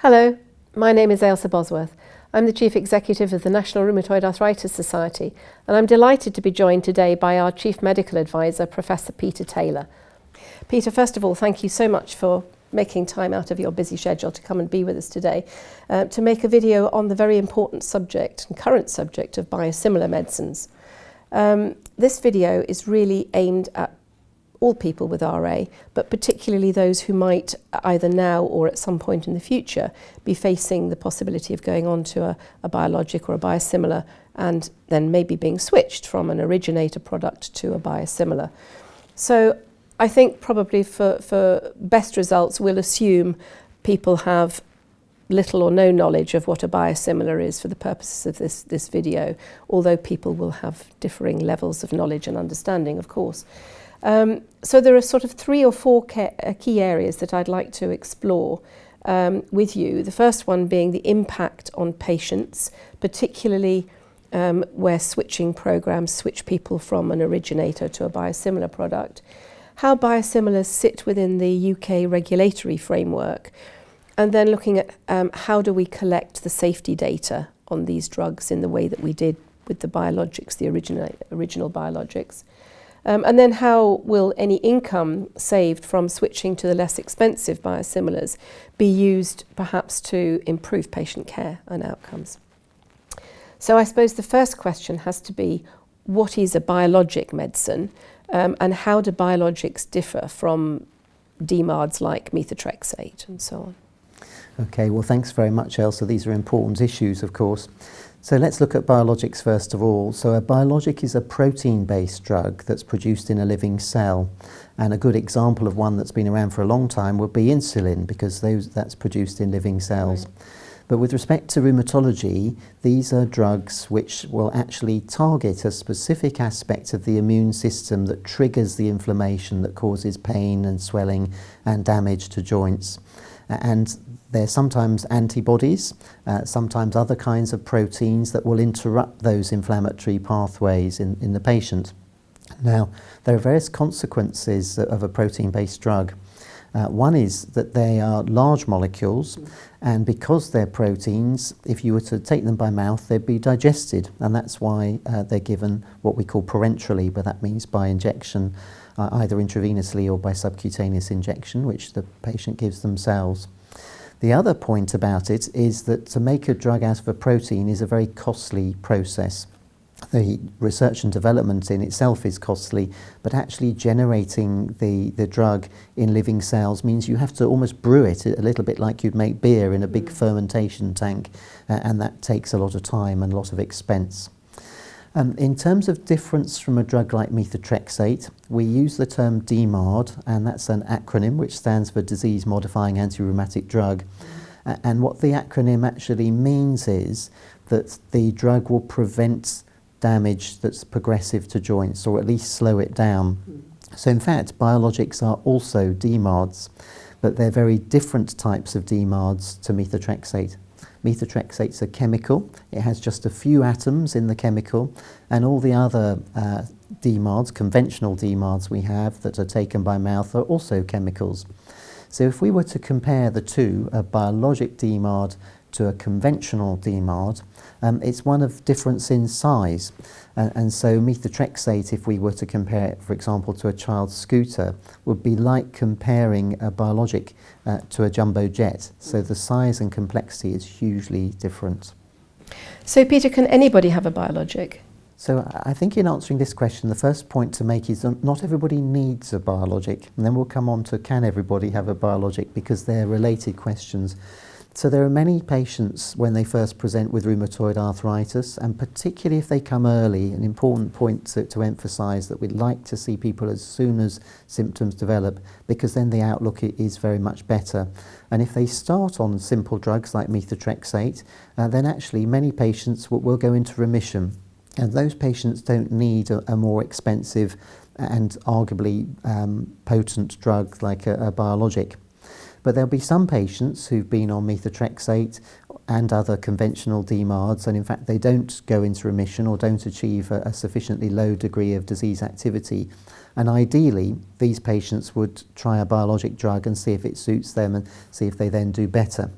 Hello, my name is Ailsa Bosworth. I'm the Chief Executive of the National Rheumatoid Arthritis Society, and I'm delighted to be joined today by our Chief Medical Advisor, Professor Peter Taylor. Peter, first of all, thank you so much for making time out of your busy schedule to come and be with us today to make a video on the very important subject and current subject of biosimilar medicines. This video is really aimed at all people with RA, but particularly those who might either now or at some point in the future be facing the possibility of going on to a biologic or a biosimilar and then maybe being switched from an originator product to a biosimilar. So I think probably for best results we'll assume people have little or no knowledge of what a biosimilar is for the purposes of this video, although people will have differing levels of knowledge and understanding, of course. So there are sort of 3 or 4 key areas that I'd like to explore with you. The first one being the impact on patients, particularly where switching programs switch people from an originator to a biosimilar product. How biosimilars sit within the UK regulatory framework, and then looking at how do we collect the safety data on these drugs in the way that we did with the biologics, the original biologics. And then how will any income saved from switching to the less expensive biosimilars be used perhaps to improve patient care and outcomes? So I suppose the first question has to be, what is a biologic medicine and how do biologics differ from DMARDs like methotrexate and so on? Okay, well thanks very much, Ailsa. These are important issues, of course. So let's look at biologics first of all. So a biologic is a protein-based drug that's produced in a living cell. And a good example of one that's been around for a long time would be insulin, because that's produced in living cells. Right. But with respect to rheumatology, these are drugs which will actually target a specific aspect of the immune system that triggers the inflammation that causes pain and swelling and damage to joints. And they're sometimes antibodies, sometimes other kinds of proteins that will interrupt those inflammatory pathways in the patient. Now, there are various consequences of a protein-based drug. One is that they are large molecules, and because they're proteins, if you were to take them by mouth, they'd be digested, and that's why they're given what we call parenterally, but that means by injection, either intravenously or by subcutaneous injection, which the patient gives themselves. The other point about it is that to make a drug out of a protein is a very costly process. The research and development in itself is costly, but actually generating the drug in living cells means you have to almost brew it a little bit like you'd make beer in a big fermentation tank, and that takes a lot of time and a lot of expense. In terms of difference from a drug like methotrexate, we use the term DMARD, and that's an acronym which stands for disease-modifying anti-rheumatic drug. And what the acronym actually means is that the drug will prevent damage that's progressive to joints, or at least slow it down. So in fact, biologics are also DMARDs, but they're very different types of DMARDs to methotrexate. Methotrexate's a chemical. It has just a few atoms in the chemical, and all the other DMARDs, conventional DMARDs we have that are taken by mouth, are also chemicals. So if we were to compare the two, a biologic DMARD to a conventional DMARD, it's one of difference in size. And so methotrexate, if we were to compare it, for example, to a child's scooter, would be like comparing a biologic to a jumbo jet. So the size and complexity is hugely different. So Peter, can anybody have a biologic? So I think in answering this question, the first point to make is not everybody needs a biologic. And then we'll come on to can everybody have a biologic, because they're related questions. So there are many patients when they first present with rheumatoid arthritis, and particularly if they come early, an important point to emphasise that we'd like to see people as soon as symptoms develop, because then the outlook is very much better. And if they start on simple drugs like methotrexate, then actually many patients will go into remission. And those patients don't need a more expensive and arguably potent drug like a biologic. But there'll be some patients who've been on methotrexate and other conventional DMARDs, and in fact they don't go into remission or don't achieve a sufficiently low degree of disease activity. And ideally, these patients would try a biologic drug and see if it suits them and see if they then do better.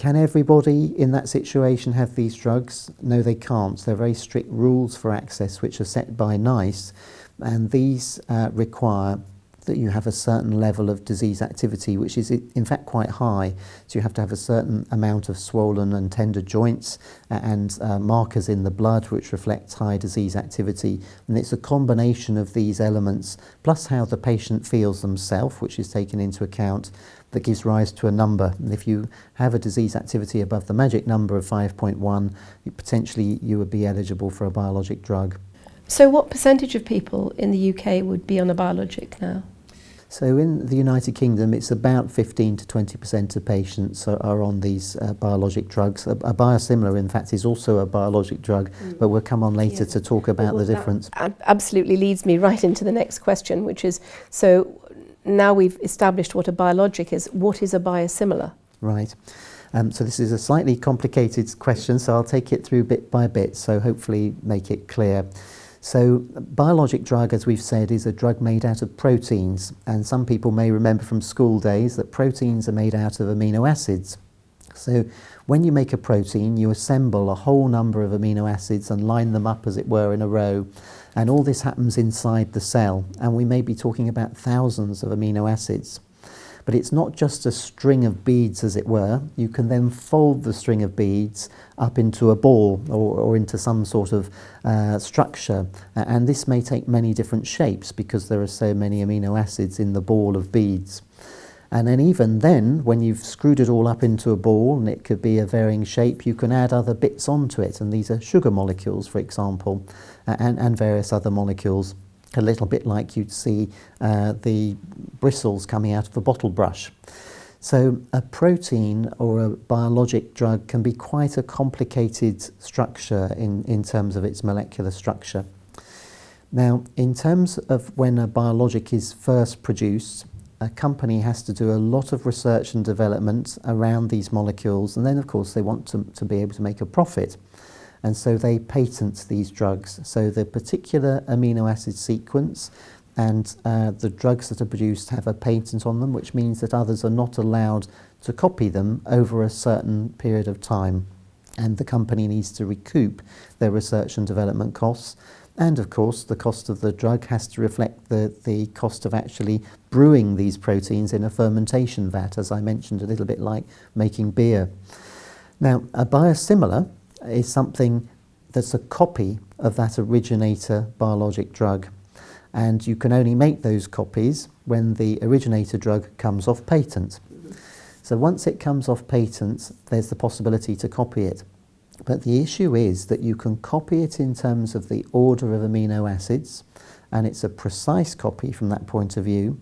Can everybody in that situation have these drugs? No, they can't. There are very strict rules for access which are set by NICE, and these require that you have a certain level of disease activity, which is in fact quite high. So you have to have a certain amount of swollen and tender joints and markers in the blood which reflect high disease activity. And it's a combination of these elements, plus how the patient feels themselves, which is taken into account, that gives rise to a number. And if you have a disease activity above the magic number of 5.1, potentially you would be eligible for a biologic drug. So what percentage of people in the UK would be on a biologic now? So in the United Kingdom, it's about 15 to 20% of patients are on these biologic drugs. A biosimilar, in fact, is also a biologic drug, but we'll come on later to talk about the difference. That absolutely leads me right into the next question, which is, so now we've established what a biologic is, what is a biosimilar? Right. So this is a slightly complicated question, so I'll take it through bit by bit, so hopefully make it clear. So biologic drug, as we've said, is a drug made out of proteins, and some people may remember from school days that proteins are made out of amino acids. So when you make a protein, you assemble a whole number of amino acids and line them up, as it were, in a row, and all this happens inside the cell, and we may be talking about thousands of amino acids. But it's not just a string of beads, as it were. You can then fold the string of beads up into a ball or into some sort of structure. And this may take many different shapes because there are so many amino acids in the ball of beads. And then even then, when you've screwed it all up into a ball, and it could be a varying shape, you can add other bits onto it. And these are sugar molecules, for example, and various other molecules. A little bit like you'd see the bristles coming out of a bottle brush. So a protein or a biologic drug can be quite a complicated structure in terms of its molecular structure. Now, in terms of when a biologic is first produced, a company has to do a lot of research and development around these molecules, and then of course they want to be able to make a profit. And so they patent these drugs. So the particular amino acid sequence and the drugs that are produced have a patent on them, which means that others are not allowed to copy them over a certain period of time. And the company needs to recoup their research and development costs. And of course, the cost of the drug has to reflect the cost of actually brewing these proteins in a fermentation vat, as I mentioned, a little bit like making beer. Now, a biosimilar is something that's a copy of that originator biologic drug, and you can only make those copies when the originator drug comes off patent. So once it comes off patent, there's the possibility to copy it. But the issue is that you can copy it in terms of the order of amino acids, and it's a precise copy from that point of view.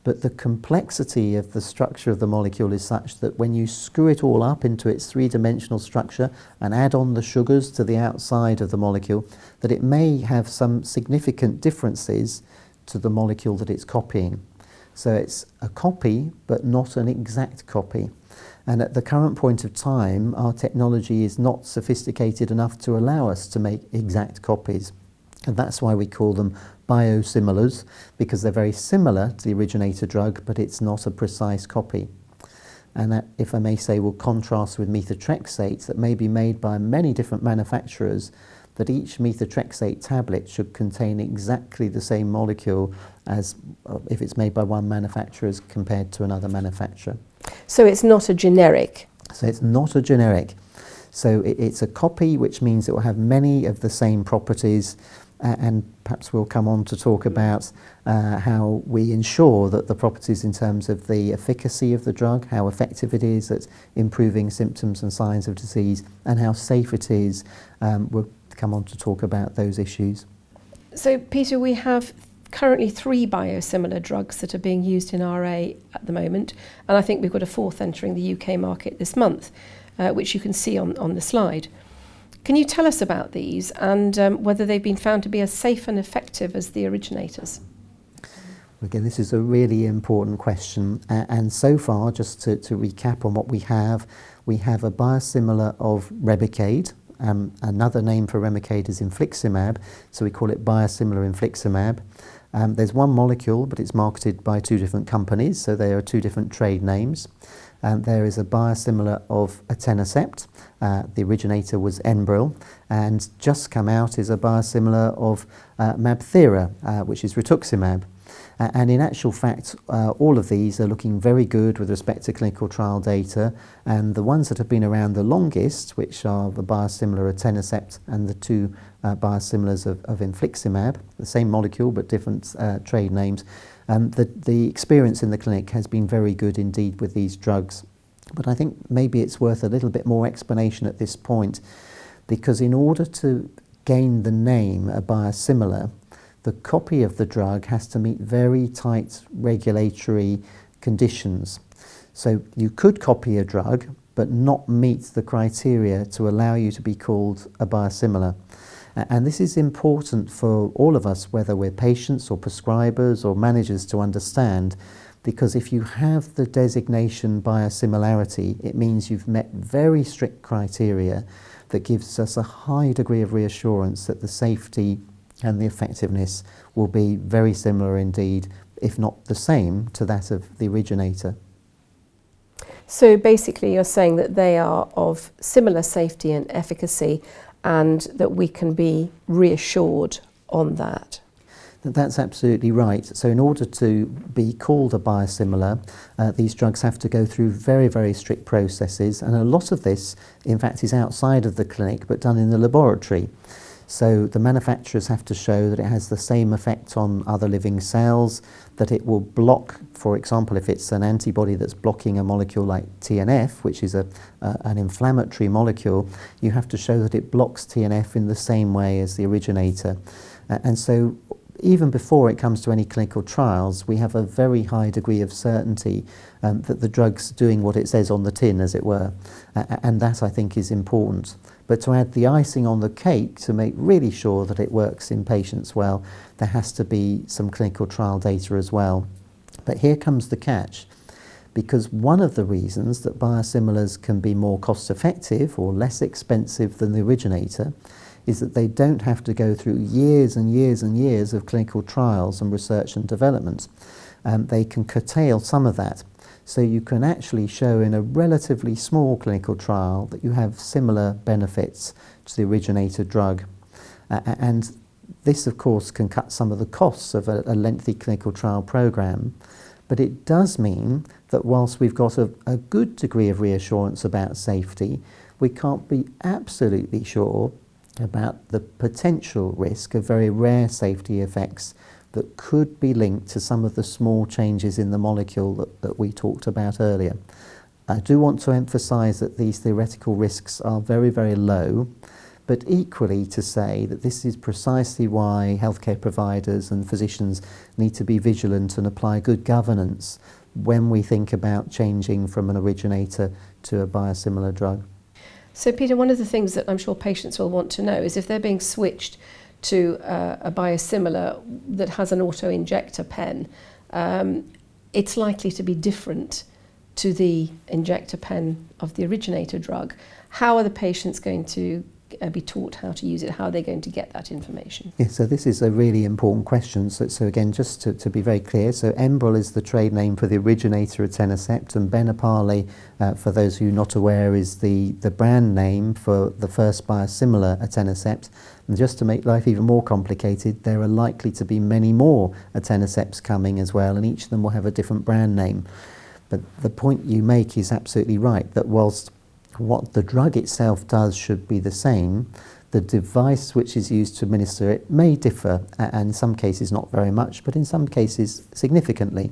But the complexity of the structure of the molecule is such that when you screw it all up into its three-dimensional structure and add on the sugars to the outside of the molecule, that it may have some significant differences to the molecule that it's copying. So it's a copy, but not an exact copy. And at the current point of time, our technology is not sophisticated enough to allow us to make exact copies. And that's why we call them biosimilars, because they're very similar to the originator drug, but it's not a precise copy. And that, if I may say, will contrast with methotrexate that may be made by many different manufacturers, that each methotrexate tablet should contain exactly the same molecule as if it's made by one manufacturer as compared to another manufacturer. So it's not a generic? So it's not a generic. So it's a copy, which means it will have many of the same properties, and perhaps we'll come on to talk about how we ensure that the properties in terms of the efficacy of the drug, how effective it is at improving symptoms and signs of disease, and how safe it is. We'll come on to talk about those issues. So Peter, we have currently 3 biosimilar drugs that are being used in RA at the moment, and I think we've got a 4th entering the UK market this month, which you can see on the slide. Can you tell us about these and whether they've been found to be as safe and effective as the originators? Again, this is a really important question, and so far, just to recap on what we have a biosimilar of Remicade. Another name for Remicade is infliximab, so we call it biosimilar infliximab. There's one molecule, but it's marketed by 2 different companies, so there are 2 different trade names. There is a biosimilar of etanercept. The originator was Enbrel, and just come out is a biosimilar of Mabthera, which is rituximab. And in actual fact, all of these are looking very good with respect to clinical trial data, and the ones that have been around the longest, which are the biosimilar etanercept and the two biosimilars of infliximab, the same molecule but different trade names, the experience in the clinic has been very good indeed with these drugs. But I think maybe it's worth a little bit more explanation at this point, because in order to gain the name a biosimilar, the copy of the drug has to meet very tight regulatory conditions. So you could copy a drug but not meet the criteria to allow you to be called a biosimilar. And this is important for all of us, whether we're patients or prescribers or managers, to understand, because if you have the designation biosimilarity, it means you've met very strict criteria that gives us a high degree of reassurance that the safety and the effectiveness will be very similar indeed, if not the same, to that of the originator. So basically you're saying that they are of similar safety and efficacy, and that we can be reassured on that. That's absolutely right. So in order to be called a biosimilar, these drugs have to go through very, very strict processes, and a lot of this, in fact, is outside of the clinic but done in the laboratory. So the manufacturers have to show that it has the same effect on other living cells, that it will block, for example, if it's an antibody that's blocking a molecule like TNF, which is an inflammatory molecule, you have to show that it blocks TNF in the same way as the originator. And so even before it comes to any clinical trials, we have a very high degree of certainty that the drug's doing what it says on the tin, as it were. And that, I think, is important. But to add the icing on the cake, to make really sure that it works in patients well, there has to be some clinical trial data as well. But here comes the catch, because one of the reasons that biosimilars can be more cost-effective or less expensive than the originator is that they don't have to go through years and years and years of clinical trials and research and development. They can curtail some of that. So you can actually show in a relatively small clinical trial that you have similar benefits to the originator drug. And this, of course, can cut some of the costs of a lengthy clinical trial program. But it does mean that whilst we've got a good degree of reassurance about safety, we can't be absolutely sure about the potential risk of very rare safety effects that could be linked to some of the small changes in the molecule that we talked about earlier. I do want to emphasise that these theoretical risks are very, very low, but equally to say that this is precisely why healthcare providers and physicians need to be vigilant and apply good governance when we think about changing from an originator to a biosimilar drug. So Peter, one of the things that I'm sure patients will want to know is if they're being switched to a biosimilar that has an auto-injector pen, it's likely to be different to the injector pen of the originator drug. How are the patients going to be taught how to use it? How are they going to get that information? Yeah, so this is a really important question. So again, just to be very clear, so Enbrel is the trade name for the originator etanercept, and Benapali, for those who are not aware, is the brand name for the first biosimilar etanercept. And just to make life even more complicated, there are likely to be many more etanercepts coming as well, and each of them will have a different brand name. But the point you make is absolutely right, that whilst what the drug itself does should be the same, the device which is used to administer it may differ, and in some cases not very much, but in some cases significantly.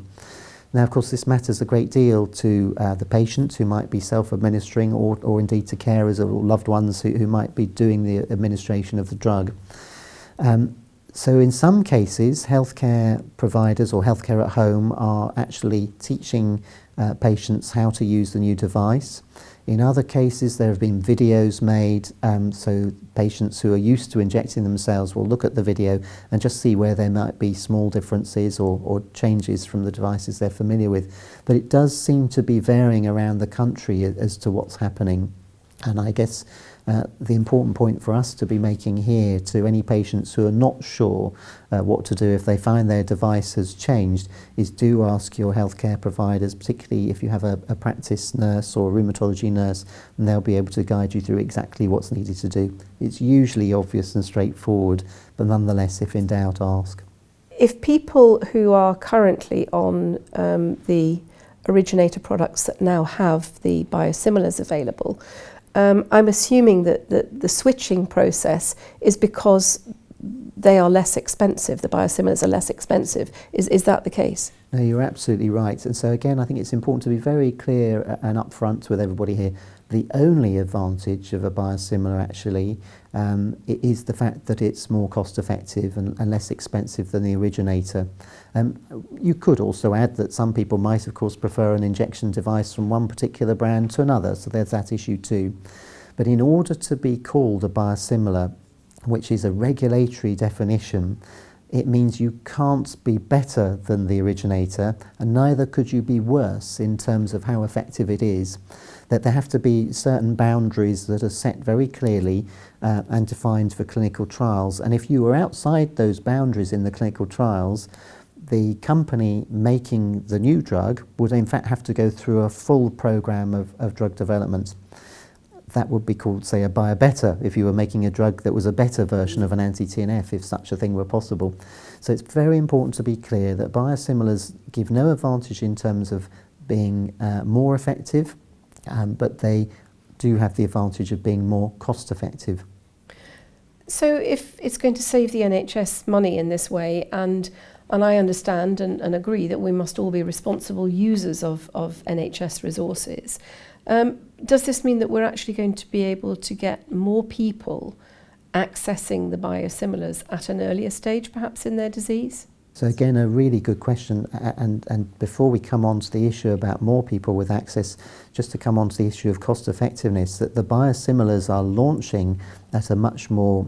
Now, of course, this matters a great deal to the patient who might be self-administering, or indeed to carers or loved ones who might be doing the administration of the drug. So in some cases, healthcare providers or healthcare at home are actually teaching patients how to use the new device. In other cases, there have been videos made, so patients who are used to injecting themselves will look at the video and just see where there might be small differences or changes from the devices they're familiar with. But it does seem to be varying around the country as to what's happening. And I guess the important point for us to be making here to any patients who are not sure what to do if they find their device has changed is do ask your healthcare providers, particularly if you have a practice nurse or a rheumatology nurse, and they'll be able to guide you through exactly what's needed to do. It's usually obvious and straightforward, but nonetheless, if in doubt, ask. If people who are currently on the originator products that now have the biosimilars available, I'm assuming that the switching process is because they are less expensive, the biosimilars are less expensive. Is that the case? No, you're absolutely right. And so again, I think it's important to be very clear and upfront with everybody here. The only advantage of a biosimilar actually is the fact that it's more cost effective and less expensive than the originator. You could also add that some people might of course prefer an injection device from one particular brand to another, so there's that issue too. But in order to be called a biosimilar, which is a regulatory definition, it means you can't be better than the originator, and neither could you be worse in terms of how effective it is. That there have to be certain boundaries that are set very clearly and defined for clinical trials. And if you were outside those boundaries in the clinical trials, the company making the new drug would in fact have to go through a full program of drug development. That would be called, say, a biobetter if you were making a drug that was a better version of an anti-TNF, if such a thing were possible. So it's very important to be clear that biosimilars give no advantage in terms of being more effective, but they do have the advantage of being more cost effective. So if it's going to save the NHS money in this way, and I understand and agree that we must all be responsible users of NHS resources, does this mean that we're actually going to be able to get more people accessing the biosimilars at an earlier stage, perhaps in their disease? So again, a really good question, and before we come on to the issue about more people with access, just to come on to the issue of cost effectiveness, that the biosimilars are launching at a much more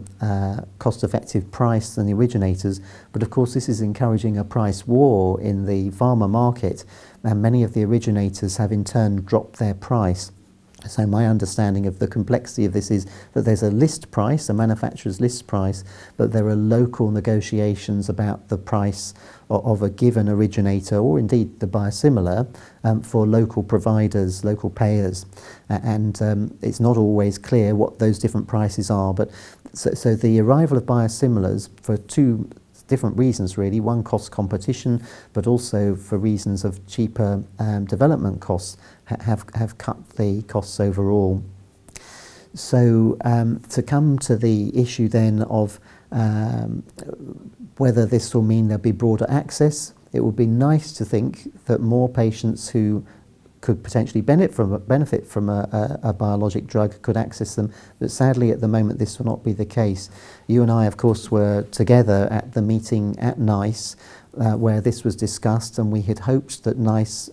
cost effective price than the originators, but of course this is encouraging a price war in the pharma market, and many of the originators have in turn dropped their price. So my understanding of the complexity of this is that there's a list price, a manufacturer's list price, but there are local negotiations about the price of a given originator, or indeed the biosimilar, for local providers, local payers. And it's not always clear what those different prices are. But so the arrival of biosimilars for two different reasons really, one cost competition, but also for reasons of cheaper development costs, have cut the costs overall. So to come to the issue then of whether this will mean there'll be broader access, it would be nice to think that more patients who could potentially benefit from a biologic drug could access them, but sadly at the moment this will not be the case. You and I of course were together at the meeting at NICE where this was discussed, and we had hoped that NICE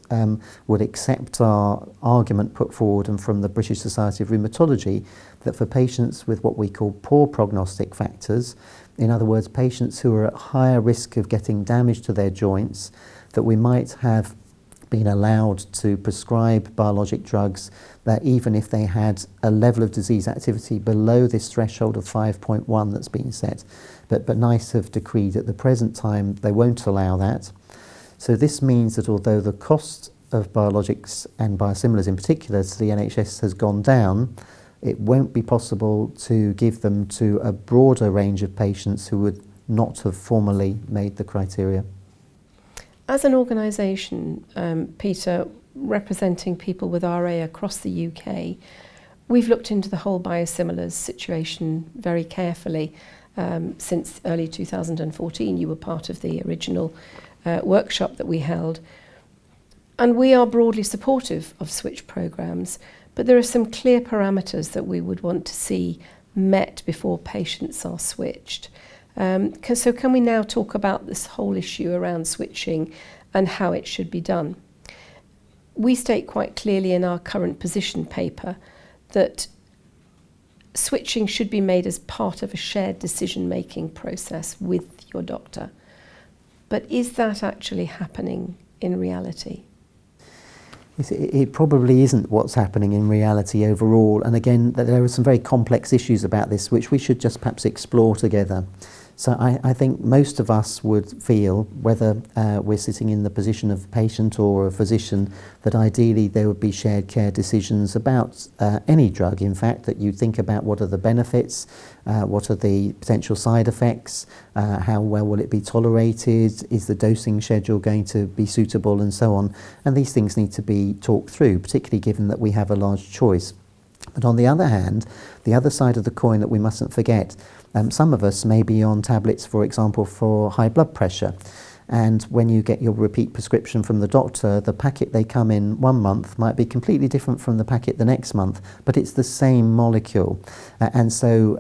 would accept our argument put forward and from the British Society of Rheumatology that for patients with what we call poor prognostic factors, in other words patients who are at higher risk of getting damage to their joints, that we might have been allowed to prescribe biologic drugs that even if they had a level of disease activity below this threshold of 5.1 that's been set. But NICE have decreed at the present time they won't allow that. So this means that although the cost of biologics and biosimilars in particular to the NHS has gone down, it won't be possible to give them to a broader range of patients who would not have formally made the criteria. As an organisation, Peter, representing people with RA across the UK, we've looked into the whole biosimilars situation very carefully since early 2014. You were part of the original workshop that we held. And we are broadly supportive of switch programmes, but there are some clear parameters that we would want to see met before patients are switched. So can we now talk about this whole issue around switching and how it should be done? We state quite clearly in our current position paper that switching should be made as part of a shared decision-making process with your doctor. But is that actually happening in reality? It probably isn't what's happening in reality overall. And again, there are some very complex issues about this which we should just perhaps explore together. So I think most of us would feel, whether we're sitting in the position of a patient or a physician, that ideally there would be shared care decisions about any drug, in fact, that you think about what are the benefits, what are the potential side effects, how well will it be tolerated, is the dosing schedule going to be suitable, and so on. And these things need to be talked through, particularly given that we have a large choice. But on the other hand, the other side of the coin that we mustn't forget, some of us may be on tablets, for example, for high blood pressure. And when you get your repeat prescription from the doctor, the packet they come in 1 month might be completely different from the packet the next month, but it's the same molecule. And so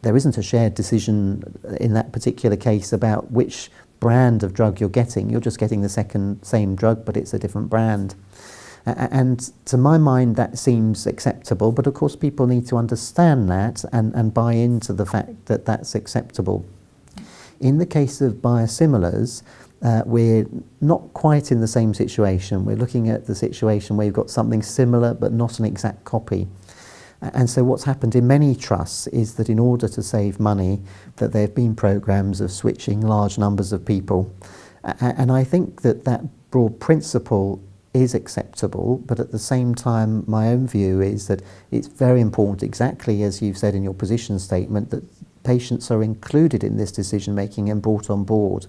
there isn't a shared decision in that particular case about which brand of drug you're getting. You're just getting the same drug, but it's a different brand. And to my mind, that seems acceptable, but of course people need to understand that and buy into the fact that that's acceptable. In the case of biosimilars, we're not quite in the same situation. We're looking at the situation where you've got something similar but not an exact copy. And so what's happened in many trusts is that in order to save money, that there have been programs of switching large numbers of people. And I think that broad principle is acceptable, but at the same time, my own view is that it's very important, exactly as you've said in your position statement, that patients are included in this decision making and brought on board.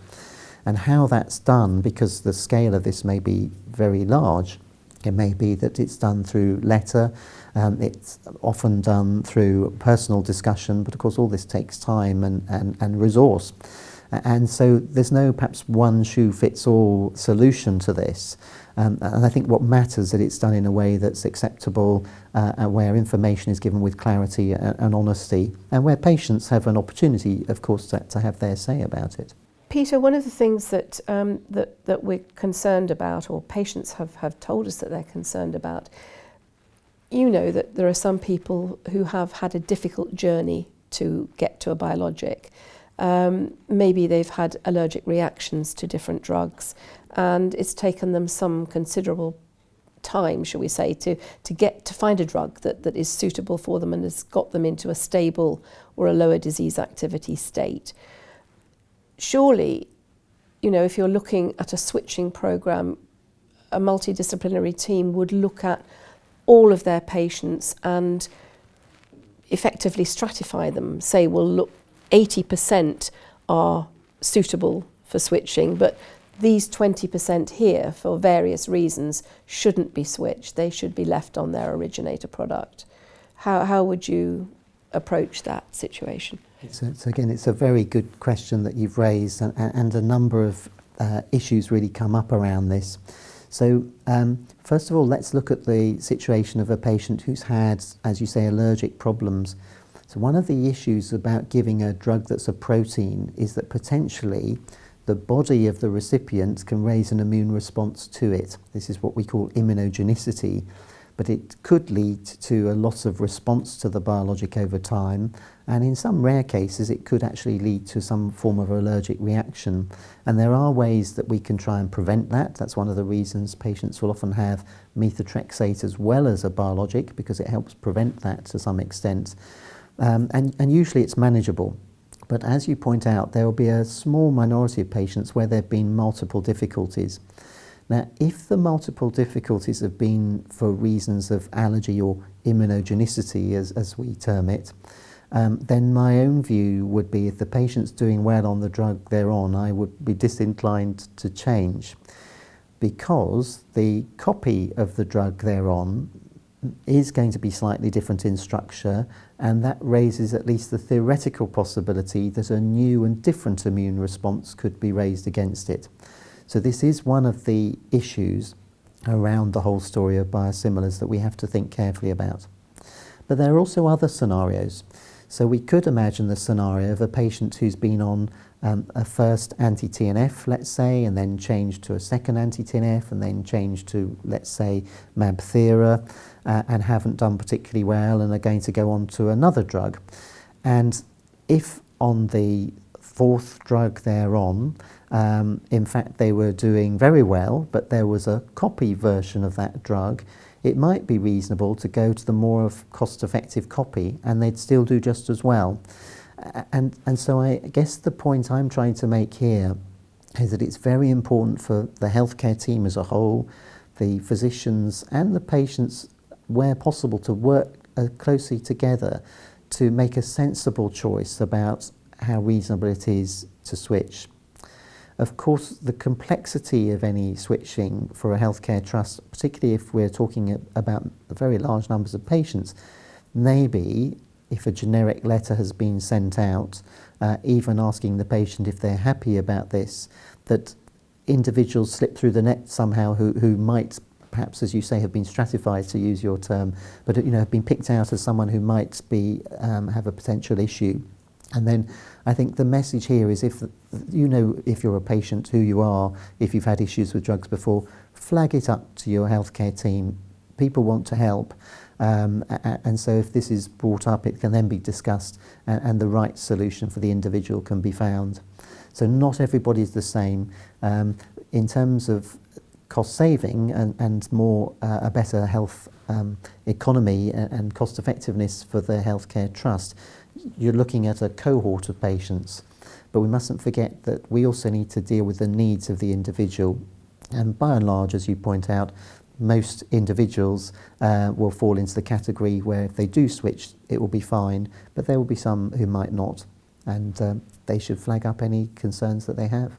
And how that's done, because the scale of this may be very large, it may be that it's done through letter, it's often done through personal discussion, but of course all this takes time and resource. And so there's no perhaps one shoe fits all solution to this. And I think what matters is that it's done in a way that's acceptable, where information is given with clarity and honesty, and where patients have an opportunity, of course, to have their say about it. Peter, one of the things that we're concerned about, or patients have told us that they're concerned about, you know that there are some people who have had a difficult journey to get to a biologic. Maybe they've had allergic reactions to different drugs, and it's taken them some considerable time, shall we say, to find a drug that is suitable for them and has got them into a stable or a lower disease activity state. Surely, you know, if you're looking at a switching program, a multidisciplinary team would look at all of their patients and effectively stratify them, say, well, look, 80% are suitable for switching, but these 20% here, for various reasons, shouldn't be switched. They should be left on their originator product. How would you approach that situation? So again, it's a very good question that you've raised, and a number of issues really come up around this. So first of all, let's look at the situation of a patient who's had, as you say, allergic problems. So one of the issues about giving a drug that's a protein is that potentially the body of the recipient can raise an immune response to it. This is what we call immunogenicity, but it could lead to a loss of response to the biologic over time, and in some rare cases it could actually lead to some form of allergic reaction. And there are ways that we can try and prevent that. That's one of the reasons patients will often have methotrexate as well as a biologic, because it helps prevent that to some extent. And usually it's manageable. But as you point out, there will be a small minority of patients where there have been multiple difficulties. Now, if the multiple difficulties have been for reasons of allergy or immunogenicity, as we term it, then my own view would be, if the patient's doing well on the drug they're on, I would be disinclined to change, because the copy of the drug they're on is going to be slightly different in structure, and that raises at least the theoretical possibility that a new and different immune response could be raised against it. So this is one of the issues around the whole story of biosimilars that we have to think carefully about. But there are also other scenarios. So we could imagine the scenario of a patient who's been on a first anti-TNF, let's say, and then changed to a second anti-TNF, and then changed to, let's say, Mabthera, and haven't done particularly well and are going to go on to another drug. And if on the fourth drug they're on, in fact they were doing very well, but there was a copy version of that drug, it might be reasonable to go to the more cost-effective copy and they'd still do just as well. And so I guess the point I'm trying to make here is that it's very important for the healthcare team as a whole, the physicians and the patients, where possible, to work closely together to make a sensible choice about how reasonable it is to switch. Of course, the complexity of any switching for a healthcare trust, particularly if we're talking about very large numbers of patients, maybe if a generic letter has been sent out, even asking the patient if they're happy about this, that individuals slip through the net somehow who might, perhaps as you say, have been stratified, to use your term, but have been picked out as someone who might be have a potential issue. And then I think the message here is, if you're a patient, who you are, if you've had issues with drugs before, flag it up to your healthcare team. People want to help, and so if this is brought up, it can then be discussed, and the right solution for the individual can be found. So not everybody is the same. In terms of cost saving and more a better health economy and cost effectiveness for the healthcare trust, you're looking at a cohort of patients, but we mustn't forget that we also need to deal with the needs of the individual. And by and large, as you point out, most individuals will fall into the category where if they do switch, it will be fine, but there will be some who might not, and they should flag up any concerns that they have.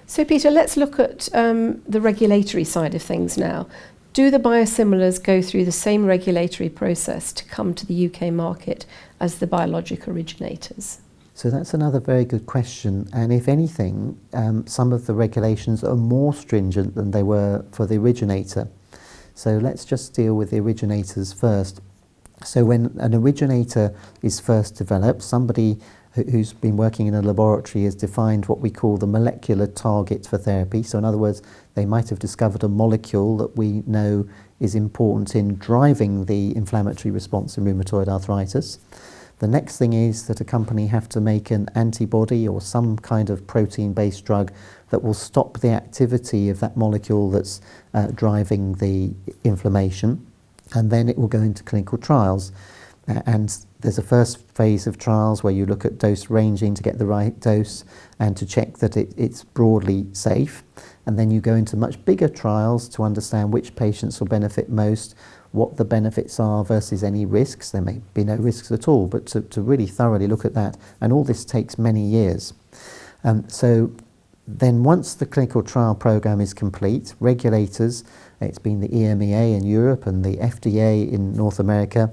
So Peter, let's look at the regulatory side of things now. Do the biosimilars go through the same regulatory process to come to the UK market as the biologic originators? So that's another very good question, and if anything, some of the regulations are more stringent than they were for the originator. So let's just deal with the originators first. So when an originator is first developed, somebody who's been working in a laboratory has defined what we call the molecular target for therapy. So in other words, they might have discovered a molecule that we know is important in driving the inflammatory response in rheumatoid arthritis. The next thing is that a company have to make an antibody or some kind of protein-based drug that will stop the activity of that molecule that's driving the inflammation, and then it will go into clinical trials. And there's a first phase of trials where you look at dose ranging to get the right dose and to check that it's broadly safe. And then you go into much bigger trials to understand which patients will benefit most, what the benefits are versus any risks. There may be no risks at all, but to really thoroughly look at that. And all this takes many years. So then once the clinical trial program is complete, regulators, it's been the EMEA in Europe and the FDA in North America,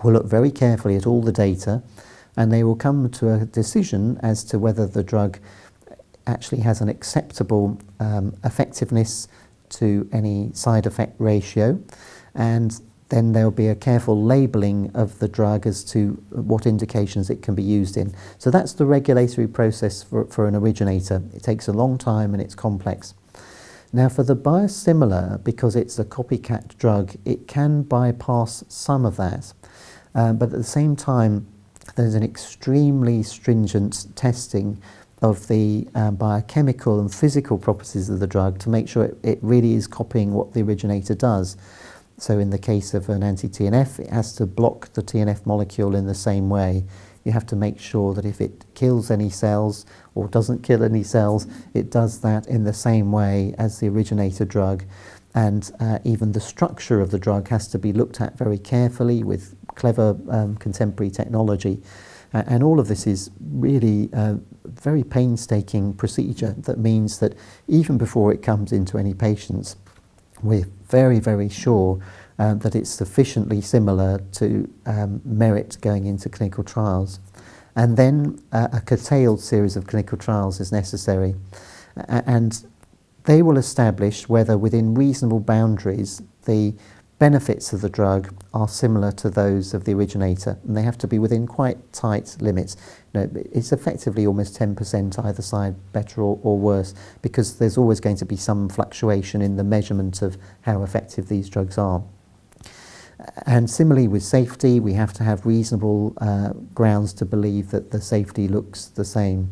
will look very carefully at all the data, and they will come to a decision as to whether the drug actually has an acceptable effectiveness to any side effect ratio, and then there'll be a careful labelling of the drug as to what indications it can be used in. So that's the regulatory process for an originator. It takes a long time and it's complex. Now for the biosimilar, because it's a copycat drug, it can bypass some of that. But at the same time, there's an extremely stringent testing of the biochemical and physical properties of the drug to make sure it really is copying what the originator does. So in the case of an anti-TNF, it has to block the TNF molecule in the same way. You have to make sure that if it kills any cells or doesn't kill any cells, it does that in the same way as the originator drug. And even the structure of the drug has to be looked at very carefully with clever contemporary technology. And all of this is really a very painstaking procedure that means that even before it comes into any patients, we're very, very sure that it's sufficiently similar to merit going into clinical trials. And then a curtailed series of clinical trials is necessary. And they will establish whether within reasonable boundaries the benefits of the drug are similar to those of the originator, and they have to be within quite tight limits. It's effectively almost 10% either side, better or worse, because there's always going to be some fluctuation in the measurement of how effective these drugs are. And similarly with safety, we have to have reasonable grounds to believe that the safety looks the same.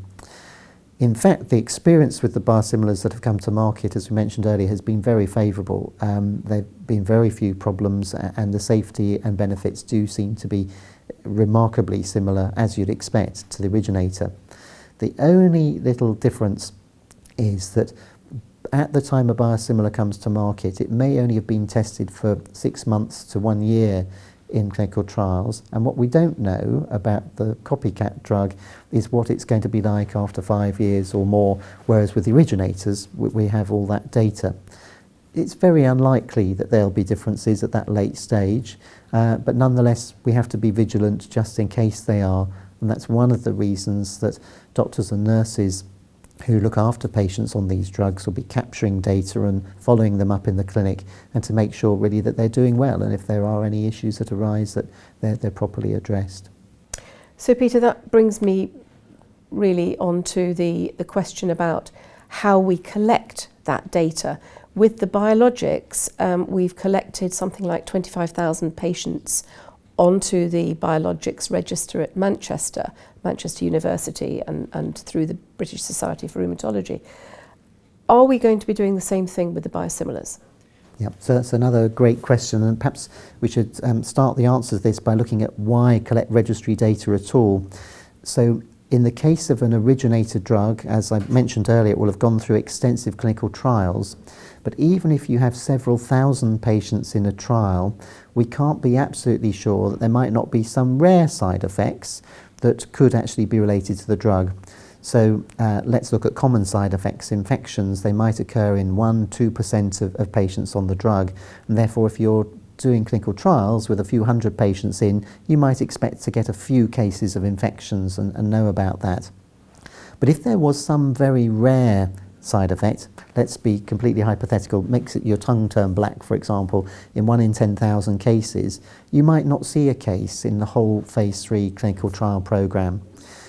In fact, the experience with the biosimilars that have come to market, as we mentioned earlier, has been very favourable. There have been very few problems, and the safety and benefits do seem to be remarkably similar, as you'd expect, to the originator. The only little difference is that at the time a biosimilar comes to market, it may only have been tested for 6 months to 1 year in clinical trials, and what we don't know about the copycat drug is what it's going to be like after 5 years or more, whereas with the originators we have all that data. It's very unlikely that there'll be differences at that late stage, but nonetheless we have to be vigilant just in case they are, and that's one of the reasons that doctors and nurses who look after patients on these drugs will be capturing data and following them up in the clinic, and to make sure really that they're doing well, and if there are any issues that arise that they're properly addressed. So Peter, that brings me really on to the question about how we collect that data. With the biologics, we've collected something like 25,000 patients onto the biologics register at Manchester University and through the British Society for Rheumatology. Are we going to be doing the same thing with the biosimilars? Yeah, so that's another great question, and perhaps we should start the answer to this by looking at why collect registry data at all. So in the case of an originator drug, as I mentioned earlier, it will have gone through extensive clinical trials. But even if you have several thousand patients in a trial, we can't be absolutely sure that there might not be some rare side effects that could actually be related to the drug. So let's look at common side effects. Infections, they might occur in 1-2% of patients on the drug, and therefore if you're doing clinical trials with a few hundred patients in, you might expect to get a few cases of infections and know about that. But if there was some very rare side effect, let's be completely hypothetical, makes it your tongue turn black, for example, in 1 in 10,000 cases, you might not see a case in the whole phase 3 clinical trial program.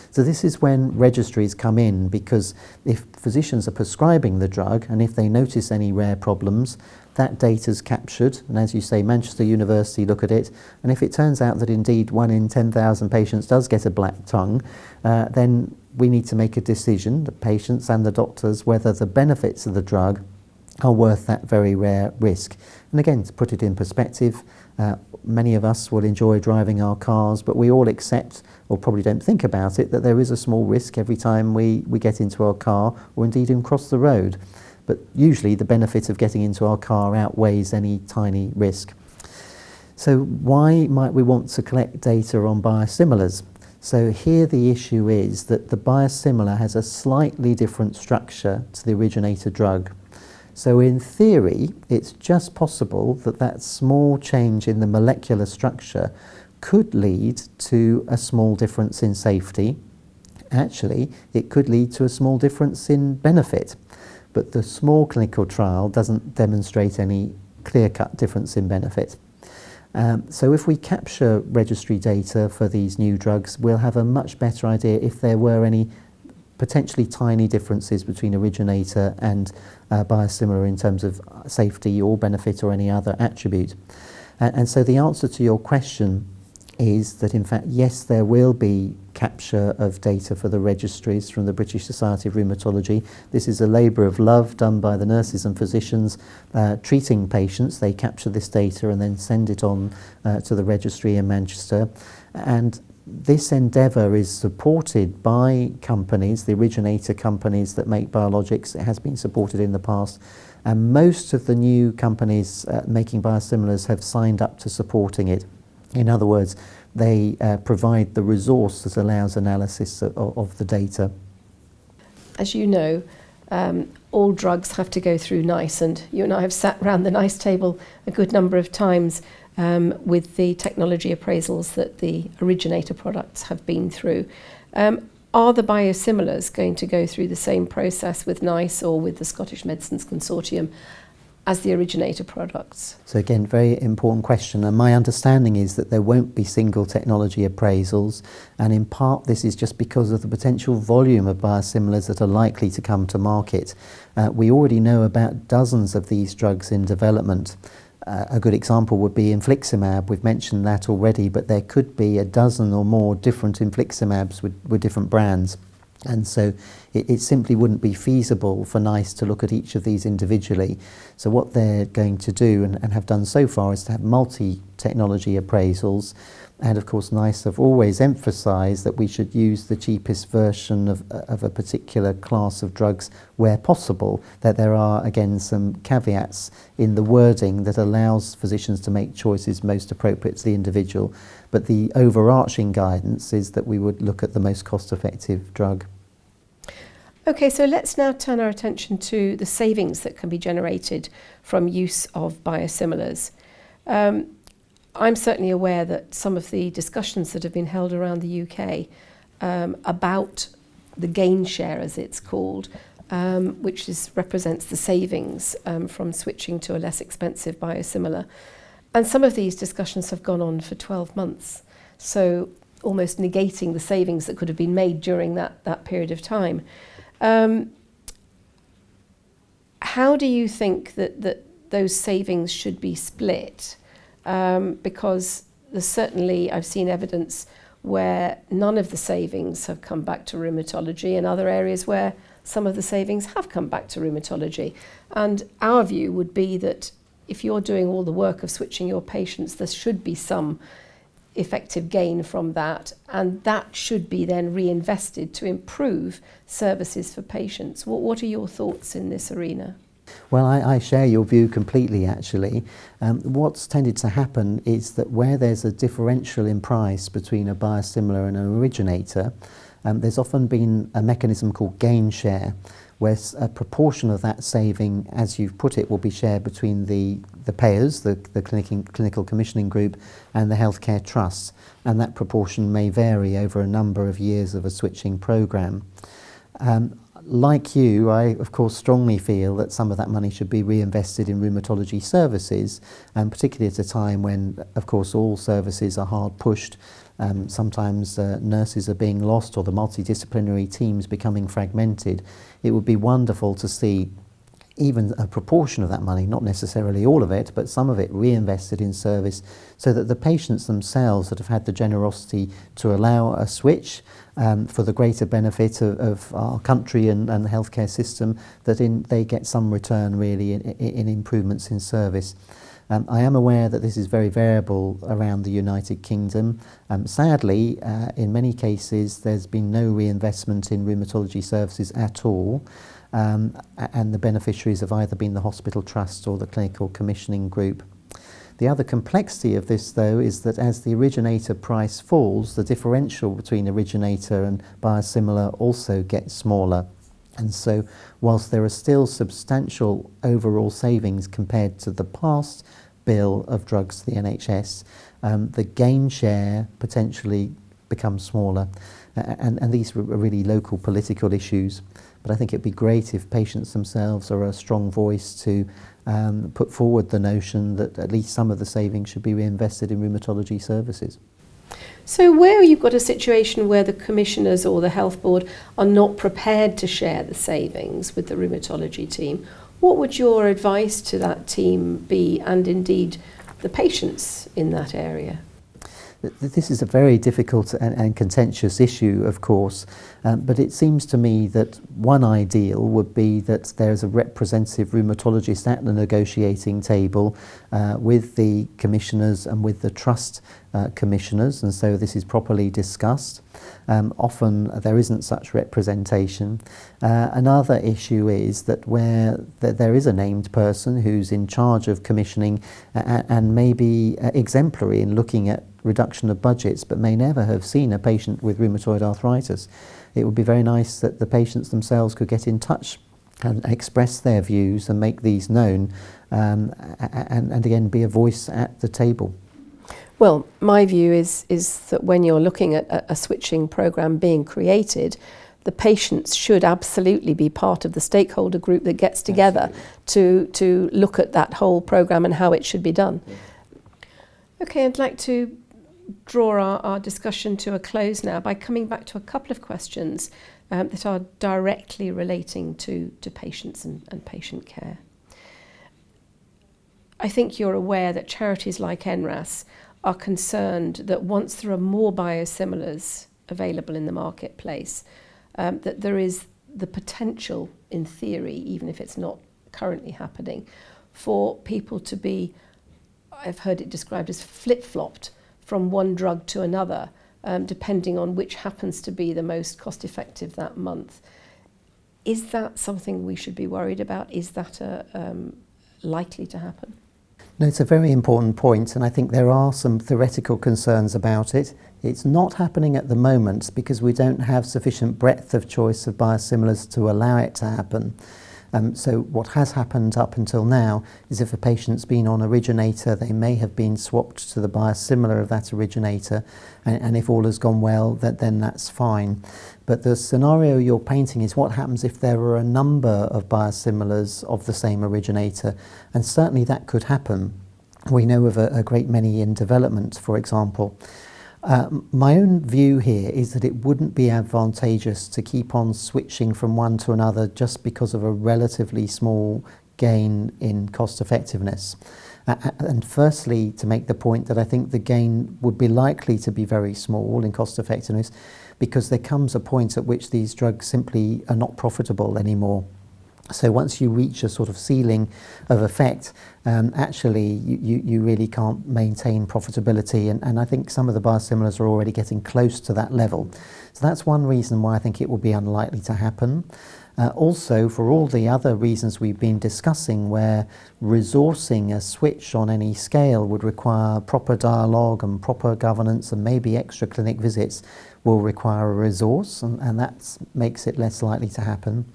So this is when registries come in, because if physicians are prescribing the drug and if they notice any rare problems, that data's captured, and as you say, Manchester University look at it, and if it turns out that indeed 1 in 10,000 patients does get a black tongue, then we need to make a decision, the patients and the doctors, whether the benefits of the drug are worth that very rare risk. And again, to put it in perspective, many of us will enjoy driving our cars, but we all accept, or probably don't think about it, that there is a small risk every time we get into our car, or indeed even cross the road. But usually the benefit of getting into our car outweighs any tiny risk. So why might we want to collect data on biosimilars? So here the issue is that the biosimilar has a slightly different structure to the originator drug. So in theory, it's just possible that that small change in the molecular structure could lead to a small difference in safety. Actually, it could lead to a small difference in benefit. But the small clinical trial doesn't demonstrate any clear-cut difference in benefit. So if we capture registry data for these new drugs, we'll have a much better idea if there were any potentially tiny differences between originator and biosimilar in terms of safety or benefit or any other attribute. And so the answer to your question is that in fact, yes, there will be capture of data for the registries from the British Society of Rheumatology. This is a labour of love done by the nurses and physicians treating patients. They capture this data and then send it on to the registry in Manchester. And this endeavour is supported by companies, the originator companies that make biologics. It has been supported in the past. And most of the new companies making biosimilars have signed up to supporting it. In other words, they provide the resource that allows analysis of the data. As you know, all drugs have to go through NICE, and you and I have sat around the NICE table a good number of times with the technology appraisals that the originator products have been through. Are the biosimilars going to go through the same process with NICE or with the Scottish Medicines Consortium as the originator products? So again, very important question, and my understanding is that there won't be single technology appraisals, and in part this is just because of the potential volume of biosimilars that are likely to come to market. We already know about dozens of these drugs in development. A good example would be infliximab. We've mentioned that already, but there could be a dozen or more different infliximabs with different brands. And so it simply wouldn't be feasible for NICE to look at each of these individually. So what they're going to do and have done so far is to have multi-technology appraisals. And of course NICE have always emphasised that we should use the cheapest version of a particular class of drugs where possible, that there are again some caveats in the wording that allows physicians to make choices most appropriate to the individual. But the overarching guidance is that we would look at the most cost-effective drug. Okay, so let's now turn our attention to the savings that can be generated from use of biosimilars. I'm certainly aware that some of the discussions that have been held around the UK about the gain share, as it's called, which represents the savings from switching to a less expensive biosimilar. And some of these discussions have gone on for 12 months, so almost negating the savings that could have been made during that period of time. How do you think that those savings should be split? Because there's certainly, I've seen evidence where none of the savings have come back to rheumatology, and other areas where some of the savings have come back to rheumatology. And our view would be that if you're doing all the work of switching your patients, there should be some effective gain from that, and that should be then reinvested to improve services for patients. What are your thoughts in this arena? Well, I share your view completely, actually. What's tended to happen is that where there's a differential in price between a biosimilar and an originator, there's often been a mechanism called gain share, where a proportion of that saving, as you've put it, will be shared between the payers, the clinical commissioning group, and the healthcare trusts. And that proportion may vary over a number of years of a switching programme. Like you, I of course strongly feel that some of that money should be reinvested in rheumatology services, and particularly at a time when, of course, all services are hard pushed. Sometimes nurses are being lost, or the multidisciplinary teams becoming fragmented. It would be wonderful to see even a proportion of that money, not necessarily all of it, but some of it reinvested in service, so that the patients themselves that have had the generosity to allow a switch for the greater benefit of our country and the healthcare system, that they get some return really in improvements in service. I am aware that this is very variable around the United Kingdom. Sadly, in many cases, there's been no reinvestment in rheumatology services at all, and the beneficiaries have either been the hospital trust or the clinical commissioning group. The other complexity of this, though, is that as the originator price falls, the differential between originator and biosimilar also gets smaller. And so, whilst there are still substantial overall savings compared to the past bill of drugs to the NHS, the gain share potentially becomes smaller. And these are really local political issues. But I think it'd be great if patients themselves are a strong voice to put forward the notion that at least some of the savings should be reinvested in rheumatology services. So where you've got a situation where the commissioners or the health board are not prepared to share the savings with the rheumatology team, what would your advice to that team be, and indeed the patients in that area? This is a very difficult and contentious issue, of course, but it seems to me that one ideal would be that there's a representative rheumatologist at the negotiating table with the commissioners and with the trust commissioners, and so this is properly discussed. Often there isn't such representation. Another issue is that where there is a named person who's in charge of commissioning and may be exemplary in looking at reduction of budgets, but may never have seen a patient with rheumatoid arthritis. It would be very nice that the patients themselves could get in touch and express their views and make these known, and again be a voice at the table. Well, my view is that when you're looking at a switching programme being created, the patients should absolutely be part of the stakeholder group that gets together to look at that whole programme and how it should be done. Yeah. Okay, I'd like to draw our discussion to a close now by coming back to a couple of questions that are directly relating to patients and patient care. I think you're aware that charities like NRAS are concerned that once there are more biosimilars available in the marketplace, that there is the potential, in theory, even if it's not currently happening, for people to be, I've heard it described as flip-flopped from one drug to another, depending on which happens to be the most cost-effective that month. Is that something we should be worried about? Is that likely to happen? No, it's a very important point, and I think there are some theoretical concerns about it. It's not happening at the moment because we don't have sufficient breadth of choice of biosimilars to allow it to happen. So what has happened up until now is if a patient's been on originator, they may have been swapped to the biosimilar of that originator, and if all has gone well, then that's fine. But the scenario you're painting is what happens if there are a number of biosimilars of the same originator, and certainly that could happen. We know of a great many in development, for example. My own view here is that it wouldn't be advantageous to keep on switching from one to another just because of a relatively small gain in cost effectiveness. And firstly, to make the point that I think the gain would be likely to be very small in cost effectiveness because there comes a point at which these drugs simply are not profitable anymore. So once you reach a sort of ceiling of effect, actually you really can't maintain profitability, and I think some of the biosimilars are already getting close to that level. So that's one reason why I think it will be unlikely to happen. Also, for all the other reasons we've been discussing, where resourcing a switch on any scale would require proper dialogue and proper governance and maybe extra clinic visits, will require a resource, and that makes it less likely to happen.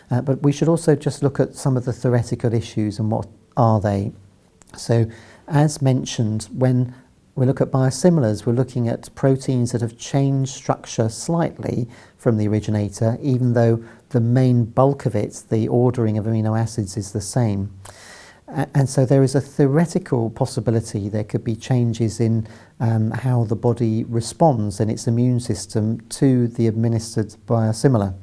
But we should also just look at some of the theoretical issues and what are they. So, as mentioned, when we look at biosimilars, we're looking at proteins that have changed structure slightly from the originator, even though the main bulk of it, the ordering of amino acids, is the same. And so there is a theoretical possibility there could be changes in how the body responds in its immune system to the administered biosimilar.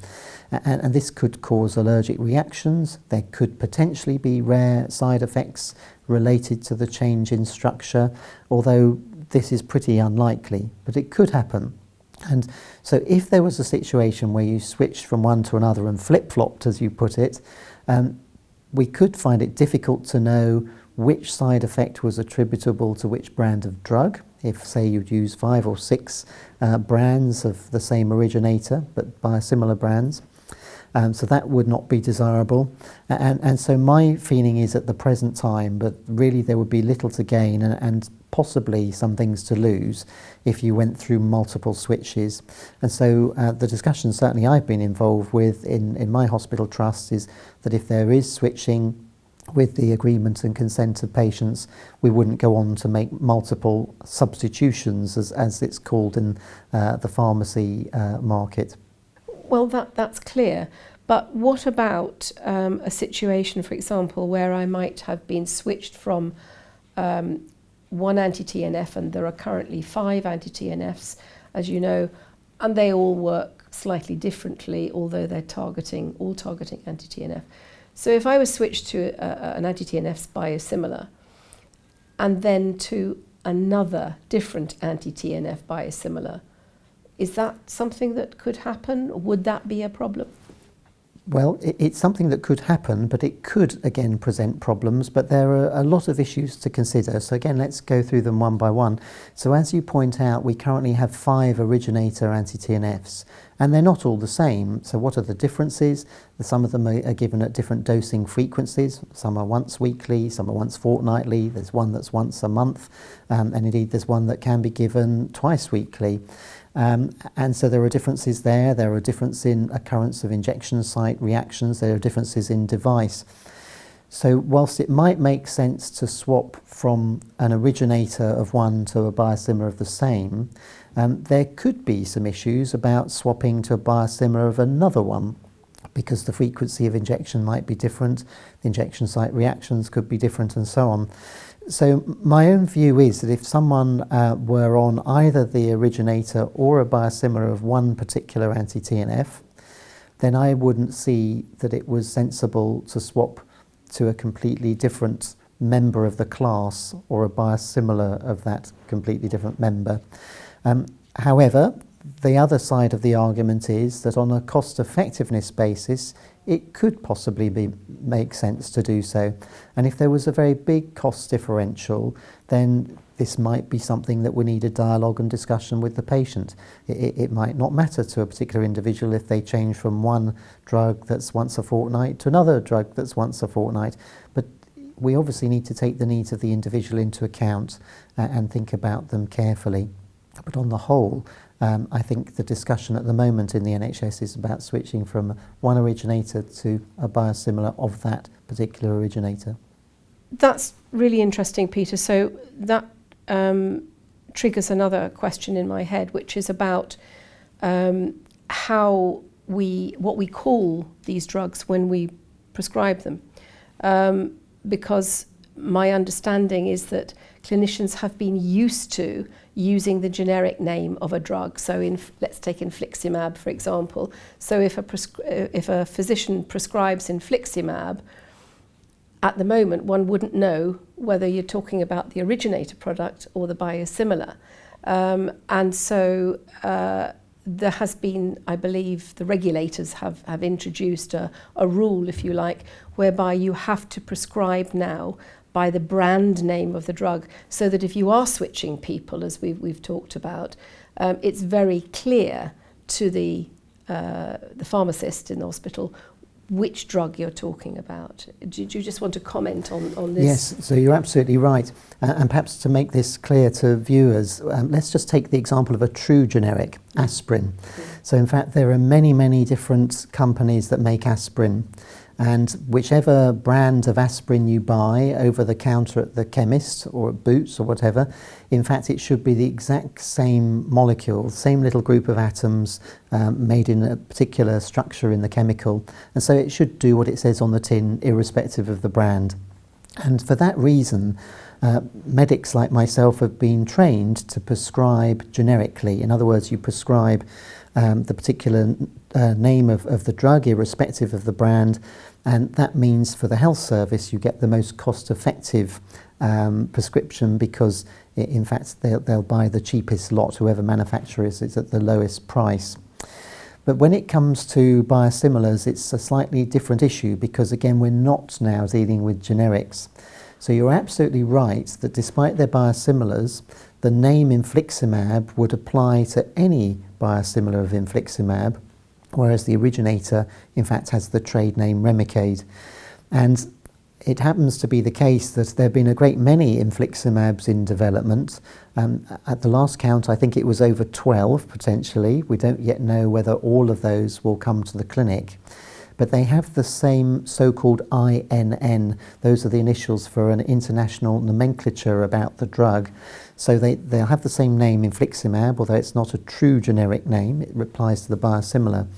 And this could cause allergic reactions. There could potentially be rare side effects related to the change in structure, although this is pretty unlikely, but it could happen. And so if there was a situation where you switched from one to another and flip-flopped, as you put it, we could find it difficult to know which side effect was attributable to which brand of drug. If, say, you'd use 5 or 6 brands of the same originator, but biosimilar brands. So that would not be desirable. And so my feeling is at the present time, but really there would be little to gain and possibly some things to lose if you went through multiple switches. And so the discussion certainly I've been involved with in my hospital trust is that if there is switching with the agreement and consent of patients, we wouldn't go on to make multiple substitutions, as it's called in the pharmacy market. Well, that's clear. But what about a situation, for example, where I might have been switched from one anti-TNF, and there are currently 5 anti-TNFs, as you know, and they all work slightly differently, although they're all targeting anti-TNF. So if I was switched to an anti-TNF's biosimilar, and then to another different anti-TNF biosimilar, is that something that could happen? Would that be a problem? Well, it's something that could happen, but it could again present problems, but there are a lot of issues to consider. So again, let's go through them one by one. So as you point out, we currently have 5 originator anti-TNFs, and they're not all the same. So what are the differences? Some of them are given at different dosing frequencies. Some are once weekly, some are once fortnightly, there's one that's once a month, and indeed there's one that can be given twice weekly. And so there are differences there. There are differences in occurrence of injection site reactions. There are differences in device. So whilst it might make sense to swap from an originator of one to a biosimilar of the same, there could be some issues about swapping to a biosimilar of another one, because the frequency of injection might be different, the injection site reactions could be different, and so on. So my own view is that if someone were on either the originator or a biosimilar of one particular anti-TNF, then I wouldn't see that it was sensible to swap to a completely different member of the class or a biosimilar of that completely different member. However, the other side of the argument is that on a cost-effectiveness basis, it could possibly make sense to do so. And if there was a very big cost differential, then this might be something that would need a dialogue and discussion with the patient. It might not matter to a particular individual if they change from one drug that's once a fortnight to another drug that's once a fortnight. But we obviously need to take the needs of the individual into account and think about them carefully. But on the whole, I think the discussion at the moment in the NHS is about switching from one originator to a biosimilar of that particular originator. That's really interesting, Peter. So that triggers another question in my head, which is about what we call these drugs when we prescribe them. Because my understanding is that clinicians have been used to using the generic name of a drug. So let's take infliximab, for example. So if a physician prescribes infliximab, at the moment one wouldn't know whether you're talking about the originator product or the biosimilar. And so there has been, I believe, the regulators have introduced a rule, if you like, whereby you have to prescribe now by the brand name of the drug, so that if you are switching people, as we've talked about, it's very clear to the pharmacist in the hospital which drug you're talking about. Do you just want to comment on this? Yes, so you're absolutely right. And perhaps to make this clear to viewers, let's just take the example of a true generic, aspirin. So in fact, there are many, many different companies that make aspirin. And whichever brand of aspirin you buy over the counter at the chemist or at Boots or whatever, in fact it should be the exact same molecule, same little group of atoms made in a particular structure in the chemical. And so it should do what it says on the tin, irrespective of the brand. And for that reason, medics like myself have been trained to prescribe generically. In other words, you prescribe the particular name of the drug, irrespective of the brand, and that means for the health service you get the most cost-effective prescription, because in fact they'll buy the cheapest lot, whoever manufacturer is at the lowest price. But when it comes to biosimilars, it's a slightly different issue, because again we're not now dealing with generics. So you're absolutely right that despite their biosimilars, the name infliximab would apply to any biosimilar of infliximab, whereas the originator in fact has the trade name Remicade. And it happens to be the case that there have been a great many infliximabs in development. At the last count, I think it was over 12 potentially. We don't yet know whether all of those will come to the clinic. But they have the same so-called INN. Those are the initials for an international nomenclature about the drug. So they'll have the same name, infliximab, although it's not a true generic name. It applies to the biosimilar.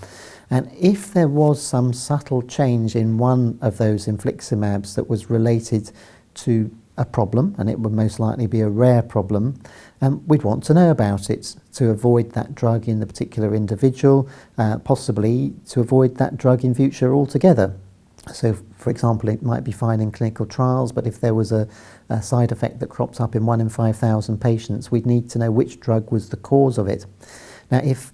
And if there was some subtle change in one of those infliximabs that was related to a problem, and it would most likely be a rare problem, we'd want to know about it to avoid that drug in the particular individual, possibly to avoid that drug in future altogether. So, for example, it might be fine in clinical trials, but if there was a side effect that cropped up in 1 in 5,000 patients, we'd need to know which drug was the cause of it. Now, if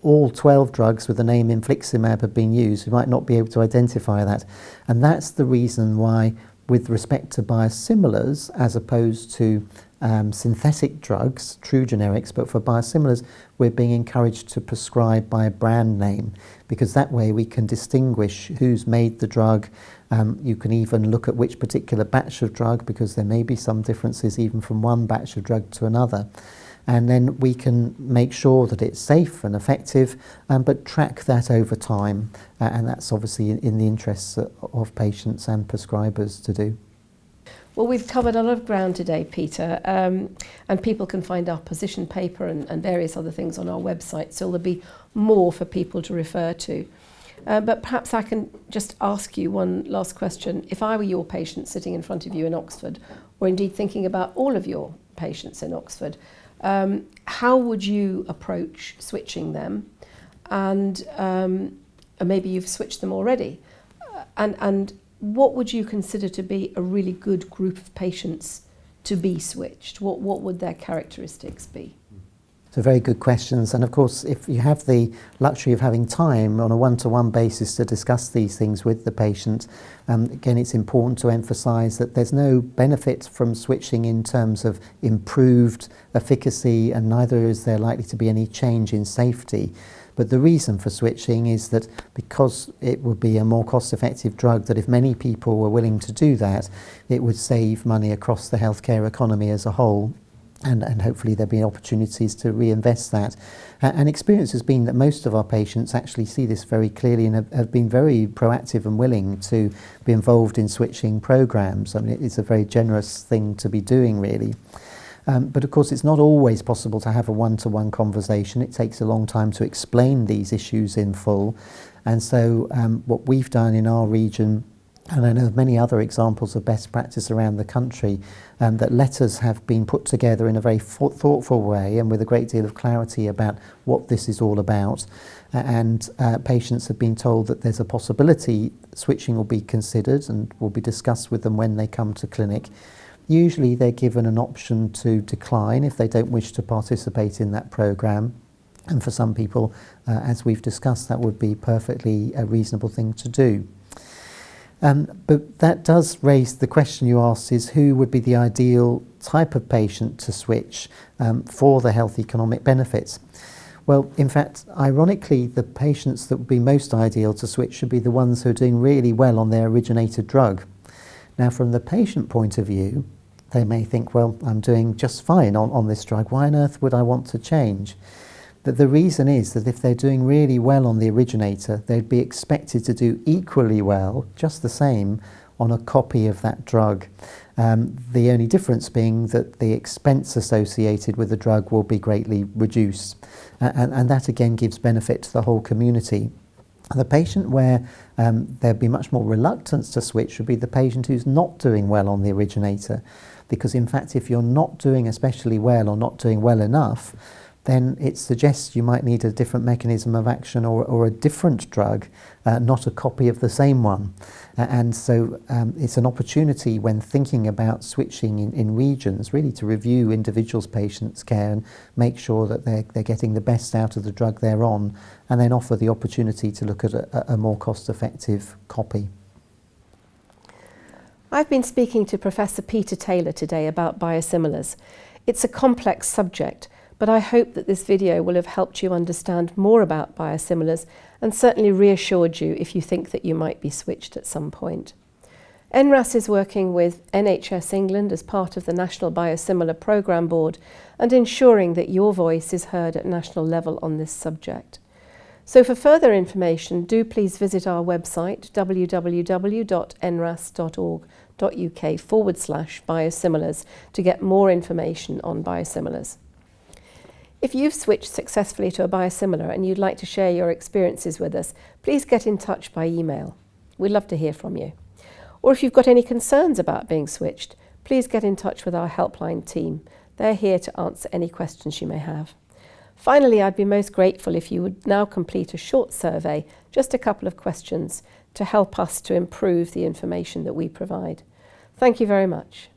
all 12 drugs with the name infliximab had been used, we might not be able to identify that. And that's the reason why, with respect to biosimilars, as opposed to synthetic drugs, true generics, but for biosimilars, we're being encouraged to prescribe by a brand name, because that way we can distinguish who's made the drug. You can even look at which particular batch of drug, because there may be some differences even from one batch of drug to another. And then we can make sure that it's safe and effective, but track that over time. And that's obviously in the interests of patients and prescribers to do. Well, we've covered a lot of ground today, Peter, and people can find our position paper and various other things on our website, so there'll be more for people to refer to. But perhaps I can just ask you one last question. If I were your patient sitting in front of you in Oxford, or indeed thinking about all of your patients in Oxford, how would you approach switching them? And maybe you've switched them already. And what would you consider to be a really good group of patients to be switched? What would their characteristics be? So very good questions. And of course, if you have the luxury of having time on a one-to-one basis to discuss these things with the patient, again, it's important to emphasise that there's no benefit from switching in terms of improved efficacy, and neither is there likely to be any change in safety. But the reason for switching is that because it would be a more cost-effective drug, that if many people were willing to do that, it would save money across the healthcare economy as a whole. And hopefully there'll be opportunities to reinvest that. And experience has been that most of our patients actually see this very clearly and have been very proactive and willing to be involved in switching programs. I mean, it's a very generous thing to be doing, really. But of course, it's not always possible to have a one-to-one conversation. It takes a long time to explain these issues in full. And so what we've done in our region, and I know of many other examples of best practice around the country, that letters have been put together in a very thoughtful way and with a great deal of clarity about what this is all about. And patients have been told that there's a possibility switching will be considered and will be discussed with them when they come to clinic. Usually they're given an option to decline if they don't wish to participate in that programme. And for some people, as we've discussed, that would be perfectly a reasonable thing to do. But that does raise the question you asked, is who would be the ideal type of patient to switch for the health economic benefits? Well, in fact, ironically, the patients that would be most ideal to switch should be the ones who are doing really well on their originator drug. Now, from the patient point of view, they may think, well, I'm doing just fine on this drug. Why on earth would I want to change? But the reason is that if they're doing really well on the originator, they'd be expected to do equally well, just the same, on a copy of that drug. The only difference being that the expense associated with the drug will be greatly reduced. And that again gives benefit to the whole community. The patient where there'd be much more reluctance to switch would be the patient who's not doing well on the originator. Because in fact, if you're not doing especially well or not doing well enough, then it suggests you might need a different mechanism of action or a different drug, not a copy of the same one. And so it's an opportunity when thinking about switching in regions, really to review individuals' patients' care and make sure that they're getting the best out of the drug they're on, and then offer the opportunity to look at a more cost-effective copy. I've been speaking to Professor Peter Taylor today about biosimilars. It's a complex subject, but I hope that this video will have helped you understand more about biosimilars and certainly reassured you if you think that you might be switched at some point. NRAS is working with NHS England as part of the National Biosimilar Programme Board and ensuring that your voice is heard at national level on this subject. So for further information, do please visit our website www.nras.org.uk/biosimilars to get more information on biosimilars. If you've switched successfully to a biosimilar and you'd like to share your experiences with us, please get in touch by email. We'd love to hear from you. Or if you've got any concerns about being switched, please get in touch with our helpline team. They're here to answer any questions you may have. Finally, I'd be most grateful if you would now complete a short survey, just a couple of questions, to help us to improve the information that we provide. Thank you very much.